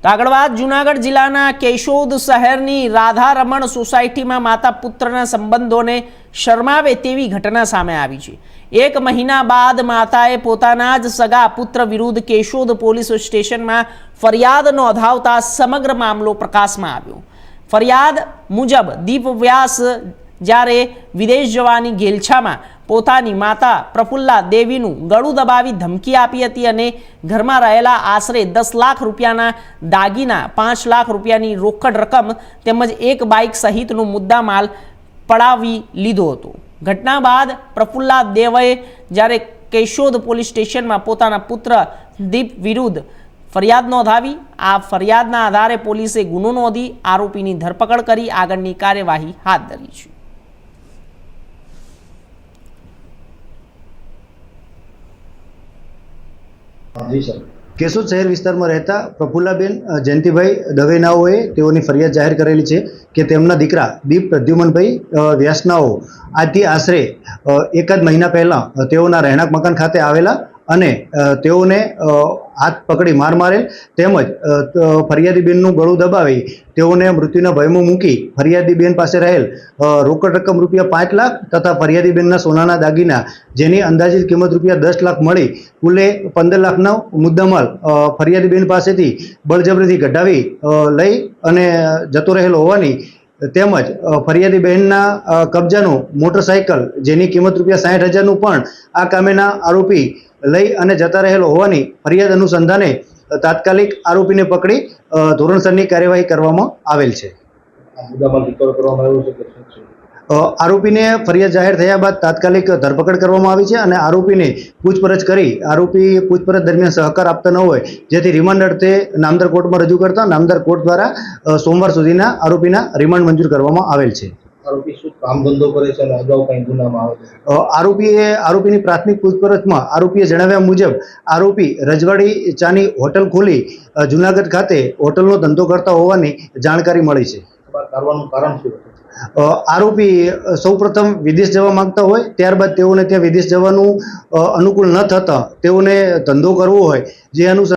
તો આગળ વાત જૂનાગઢ જિલ્લાના કેશોદ શહેરની રાધા રમણ સોસાયટીમાં માતા પુત્રના સંબંધોને શરમાવે તેવી ઘટના સામે આવી છે। 1 મહિના બાદ માતાએ પોતાના જ સગા પુત્ર વિરુદ્ધ કેશોદ પોલીસ સ્ટેશનમાં ફરિયાદ નોંધાવતા સમગ્ર મામલો પ્રકાશમાં આવ્યો। ફરિયાદ મુજબ દીપ વ્યાસ જ્યારે વિદેશ જવાની ગેલછામાં પોતાની માતા પ્રફુલ્લા દેવીનું ગળું દબાવી ધમકી આપી હતી અને ઘરમાં રહેલા આશરે 10 લાખ રૂપિયાના દાગીના, 5 લાખ રૂપિયાની રોકડ રકમ તેમજ એક બાઇક સહિતનો મુદ્દામાલ પડાવી લીધો હતો। ઘટના બાદ પ્રફુલ્લા દેવીએ જ્યારે કેશોદ પોલીસ સ્ટેશનમાં પોતાના પુત્ર દીપ વિરુદ્ધ ફરિયાદ નોંધાવી। આ ફરિયાદના આધારે પોલીસે ગુનો નોંધી આરોપીની ધરપકડ કરી આગળની કાર્યવાહી હાથ ધરી છે। केशोद शहर विस्तार में रहता प्रफुल्लाबेन जयंतीभाई दवेनाओए तेओनी फरियाद जाहिर करेली छे कि तेमना दीकरा दीप प्रद्युमनभाई व्यासनाओ आजथी आश्रे एकाद महीना पहला तेओना રહેણાંક मकान खाते आवेला અને તેઓને હાથ પકડી માર મારેલ તેમજ ફરિયાદીબેનનું ગળું દબાવી તેઓને મૃત્યુના ભયમાં મૂકી ફરિયાદીબેન પાસે રહેલ રોકડ રકમ રૂપિયા 5 લાખ તથા ફરિયાદીબેનના સોનાના દાગીના જેની અંદાજિત કિંમત રૂપિયા 10 લાખ મળી કુલે 15 લાખનો મુદ્દામાલ ફરિયાદીબેન પાસેથી બળજબરીથી કઢાવી લઈ અને જતો રહેલો હોવાની તેમજ ફરિયાદી બહેનના કબજાનું મોટરસાઇકલ જેની કિંમત રૂપિયા 60,000નું પણ આ કામેના આરોપી લઈ અને જતા રહેલો હોવાની ફરિયાદ અનુસંધાને તાત્કાલિક આરોપીને પકડી ધોરણસરની કાર્યવાહી કરવામાં આવેલ છે। આરોપીને ફરિયાદ જાહેર થયા બાદ તાત્કાલિક ધરપકડ કરવામાં આવી છે અને આરોપીને પૂછપરછ કરી આરોપી પૂછપરછ દરમિયાન સહકાર આપતા ન હોય જેથી રિમાન્ડ અર્થે નામદાર કોર્ટમાં રજૂ કરતા નામદાર કોર્ટ દ્વારા સોમવાર સુધીના આરોપીના રિમાન્ડ મંજૂર કરવામાં આવેલ છે। આરોપી શું કામ ધંધો કરે છે અને અગાઉ કંઈ ગુનામાં આવે છે? આરોપીની પ્રાથમિક પૂછપરછમાં આરોપીએ જણાવ્યા મુજબ આરોપી રજવાડી ચાની હોટલ ખોલી જૂનાગઢ ખાતે હોટલનો ધંધો કરતા હોવાની જાણકારી મળી છે। કરવાનું કારણ શું હતું? આરોપી સૌપ્રથમ વિદેશ જવા માંગતા હોય ત્યારબાદ તેઓને ત્યાં વિદેશ જવાનું અનુકૂળ ન થતા તેઓને ધંધો કરવો હોય જે અનુસાર